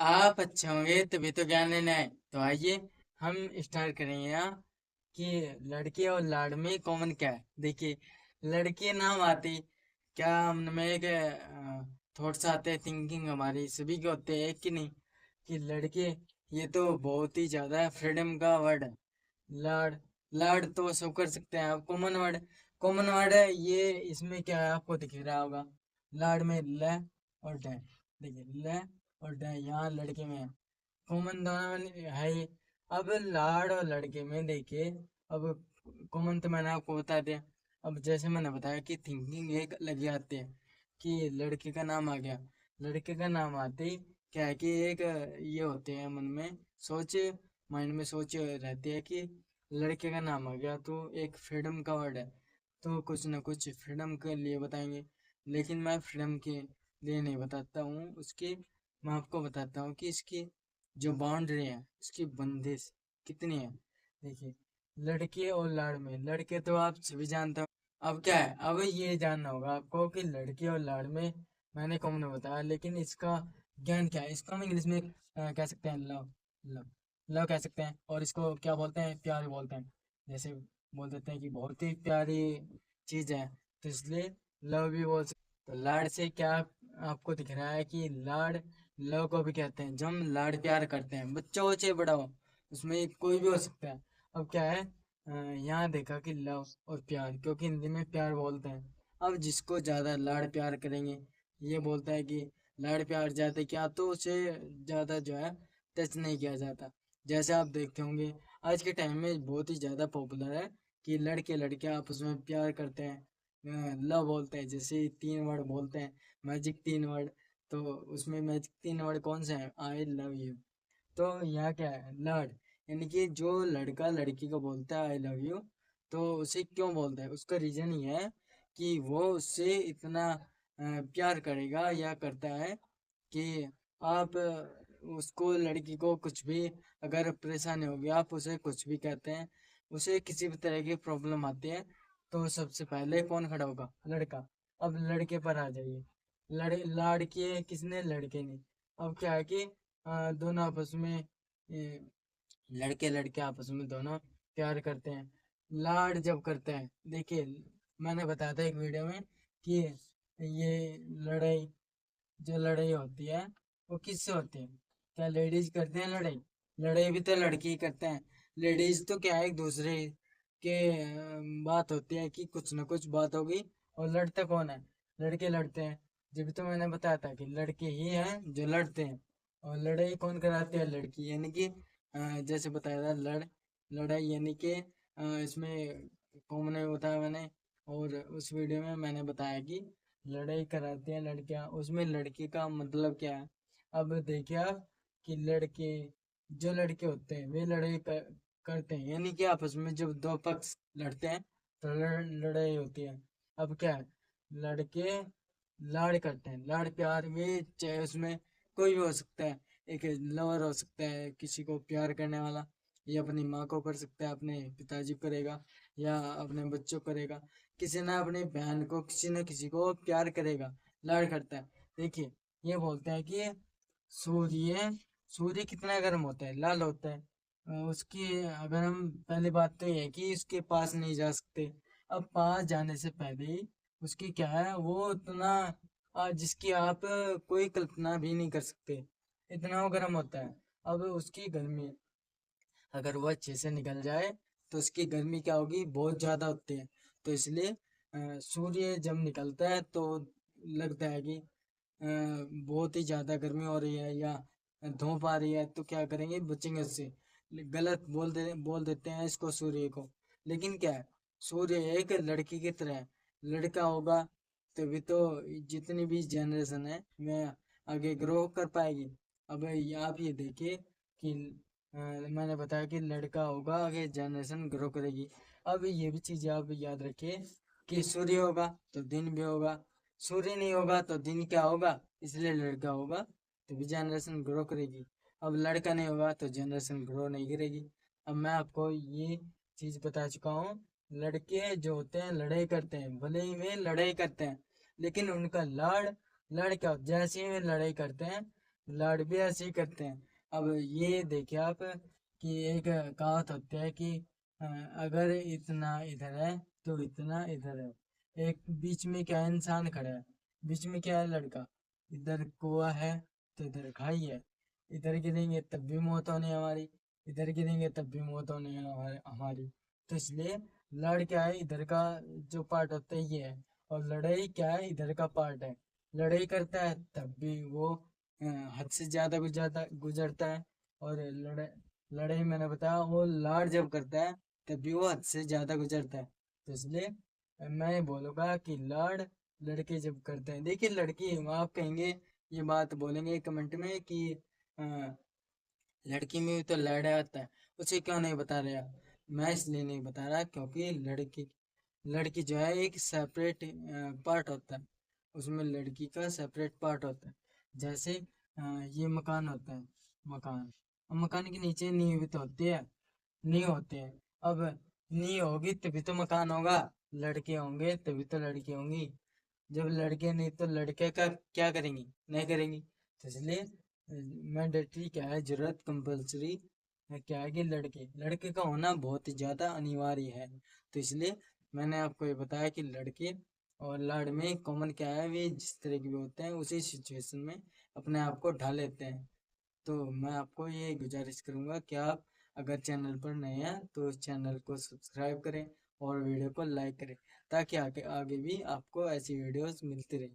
आप अच्छे होंगे तभी तो ज्ञान लेने आए। तो आइए हम स्टार्ट करेंगे यहाँ कि लड़के और लाड़ में कॉमन क्या है। देखिए, लड़के नाम आते ही क्या मन में एक थॉट्स आते हैं, थिंकिंग हमारी सभी के होते हैं कि नहीं, कि लड़के, ये तो बहुत ही ज्यादा फ्रीडम का वर्ड है। लाड़, लाड़ तो सब कर सकते हैं आप, कॉमन वर्ड है ये। इसमें क्या है आपको दिख रहा होगा, लाड़ में ल और ड। देखिए, ल और ड यहाँ लड़के में है, कॉमन दोनों है ये। अब लाड़ और लड़के में देखिए, अब कॉमन तो मैंने आपको बता दिया। अब जैसे मैंने बताया कि थिंकिंग एक अलग ही आती है, कि लड़के का नाम आ गया, लड़के का नाम आते ही क्या है कि एक ये होते हैं मन में सोच, माइंड में सोच रहती है कि लड़के का नाम आ गया तो एक फ्रीडम का वर्ड है, तो कुछ ना कुछ फ्रीडम के लिए बताएंगे। लेकिन मैं फ्रीडम के लिए नहीं बताता हूँ उसकी, मैं आपको बताता हूँ कि इसकी जो बाउंड्री है, इसकी बंदिश कितनी है। देखिए, लड़के और लाड़ में, लड़के तो आप सभी जानते हो। अब क्या है, अब ये जानना होगा आपको कि लड़के और लाड़ में मैंने कॉमन बताया, लेकिन इसका ज्ञान क्या है। इसको हम इंग्लिश में कह सकते हैं लव, लव, लव कह सकते हैं। और इसको क्या बोलते हैं, प्यार बोलते हैं। जैसे बोल देते हैं कि बहुत ही प्यारी चीज है, तो इसलिए लव भी बोल सकते। तो लाड़ से क्या आपको दिख रहा है कि लाड़, लव को भी कहते हैं। जब हम लाड़ प्यार करते हैं, बच्चा हो चाहे बड़ा हो, उसमें कोई भी हो सकता है। अब क्या है, यहाँ देखा कि लव और प्यार, क्योंकि हिंदी में प्यार बोलते हैं। अब जिसको ज्यादा लाड़ प्यार करेंगे, ये बोलता है कि लाड़ प्यार ज्यादा किया तो उसे ज्यादा जो है टच नहीं किया जाता। जैसे आप देखते होंगे आज के टाइम में बहुत ही ज्यादा पॉपुलर है कि लड़के लड़के आपस में प्यार करते हैं, लव बोलते हैं, जैसे 3 वर्ड बोलते हैं, मैजिक 3 वर्ड। तो उसमें मैजिक 3 वर्ड कौन से हैं, आई लव यू। तो यहाँ क्या है, लड़, यानी कि जो लड़का लड़की को बोलता है आई लव यू, तो उसे क्यों बोलता है, उसका रीजन ये है कि वो उससे इतना प्यार करेगा या करता है कि आप उसको, लड़की को कुछ भी अगर परेशानी होगी, आप उसे कुछ भी कहते हैं, उसे किसी भी तरह की प्रॉब्लम आती है, तो सबसे पहले कौन खड़ा होगा, लड़का। अब लड़के पर आ जाइए, लाड़ किए किसने, लड़के ने। अब क्या है कि दोनों आपस में, लड़के लड़के आपस में दोनों प्यार करते हैं, लाड जब करते हैं। देखिए, मैंने बताया था एक वीडियो में कि ये लड़ाई, जो लड़ाई होती है वो किससे होती है, क्या लेडीज करते हैं लड़ाई, लड़ाई भी तो लड़के ही करते हैं। लेडीज तो क्या है, एक दूसरे के बात होती है कि कुछ ना कुछ बात होगी, और लड़ता कौन है, लड़के लड़ते हैं। जब तो मैंने बताया था कि लड़के ही हैं जो लड़ते हैं, और लड़ाई कौन कराती है, लड़की। यानी कि जैसे बताया था, लड़ाई यानी कि इसमें कॉमन होता है मैंने। और उस वीडियो में मैंने बताया कि लड़ाई कराती हैं लड़कियां, उसमें लड़की का मतलब क्या है। अब देखिए आप कि लड़के, जो लड़के होते हैं वे करते हैं, यानी कि आपस में जब दो पक्ष लड़ते हैं तो लड़ाई होती है। अब क्या है, लड़के लाड़ करते हैं, लाड़ प्यार में चाहे उसमें कोई भी हो सकता है। एक लवर हो सकता है किसी को प्यार करने वाला, ये अपनी माँ को कर सकता है, अपने पिताजी को करेगा, या अपने बच्चों को करेगा, किसी ना अपनी बहन को, किसी न किसी को प्यार करेगा, लाड़ करता है। देखिए, ये बोलते हैं कि सूर्य, सूर्य कितना गर्म होता है, लाल होता है। उसकी अगर हम, पहली बात तो ये है कि इसके पास नहीं जा सकते। अब पास जाने से पहले ही उसकी क्या है, वो इतना जिसकी आप कोई कल्पना भी नहीं कर सकते, इतना वो गर्म होता है। अब उसकी गर्मी, अगर वो अच्छे से निकल जाए तो उसकी गर्मी क्या होगी, बहुत ज्यादा होती है। तो इसलिए सूर्य जब निकलता है तो लगता है कि बहुत ही ज्यादा गर्मी हो रही है या धूप आ रही है, तो क्या करेंगे, बचेंगे उससे। गलत बोल देते हैं इसको, सूर्य को। लेकिन क्या है, सूर्य एक लड़की की तरह है, लड़का होगा तभी तो जितनी भी जनरेशन है वह आगे ग्रो कर पाएगी। अब आप ये देखिए कि मैंने बताया कि लड़का होगा आगे जनरेशन ग्रो करेगी। अब ये भी चीज आप याद रखिए कि सूर्य होगा तो दिन भी होगा, सूर्य नहीं होगा तो दिन क्या होगा, इसलिए लड़का होगा तभी जनरेशन ग्रो करेगी। अब लड़का नहीं होगा तो जनरेशन ग्रो नहीं करेगी। अब मैं आपको ये चीज बता चुका हूँ, लड़के जो होते हैं लड़ाई करते हैं, भले ही वे लड़ाई करते हैं, लेकिन उनका लाड़, लड़ क्या, जैसे ही वे लड़ाई करते हैं लाड भी ऐसे ही करते हैं। अब ये देखिए आप कि एक कहावत होती है कि अ, अगर इतना इधर है तो इतना इधर है। एक बीच में क्या है, इंसान खड़ा है, बीच में क्या है, लड़का। इधर कुआ है तो इधर खाई है। इधर गिरेंगे तब भी मौत होनी है हमारी, इधर गिरेंगे तब भी मौत होनी है हमारी। तो इसलिए लड़ क्या है, इधर का जो पार्ट होता है ये है, और लड़ाई क्या है, इधर का पार्ट है। लड़ाई करता है तब भी वो अ, हद से ज्यादा गुजरता है। और लड़ाई मैंने बताया, वो लाड़ जब करता है तब भी वो हद से ज्यादा गुजरता है। तो इसलिए मैं बोलूंगा कि लाड़ लड़के जब करते हैं, देखिए लड़की आप कहेंगे, ये बात बोलेंगे कमेंट में कि अ, लड़की में भी तो लाड़ आता है, उसे क्यों नहीं बता रहे आप। मैं इसलिए नहीं बता रहा क्योंकि लड़की लड़की जो है एक सेपरेट पार्ट होता है, उसमें लड़की का सेपरेट पार्ट होता है। जैसे ये मकान होता है, मकान, अब मकान के नीचे नींव भी तो होती है, नींव होती है। अब नींव होगी तभी तो मकान होगा, लड़के होंगे तभी तो लड़की होंगी। जब लड़के नहीं तो लड़के का क्या करेंगी, नहीं करेंगी। तो इसलिए मैंडेटरी क्या है, जरूरत कंपलसरी क्या है कि लड़के लड़के का होना बहुत ही ज्यादा अनिवार्य है। तो इसलिए मैंने आपको ये बताया कि लड़के और लाड़ में कॉमन क्या है, वे जिस तरह के भी होते हैं उसी सिचुएशन में अपने आप को ढाल लेते हैं। तो मैं आपको ये गुजारिश करूंगा कि आप अगर चैनल पर नए हैं तो इस चैनल को सब्सक्राइब करें और वीडियो को लाइक करें, ताकि आगे आगे भी आपको ऐसी वीडियोस मिलती रहे।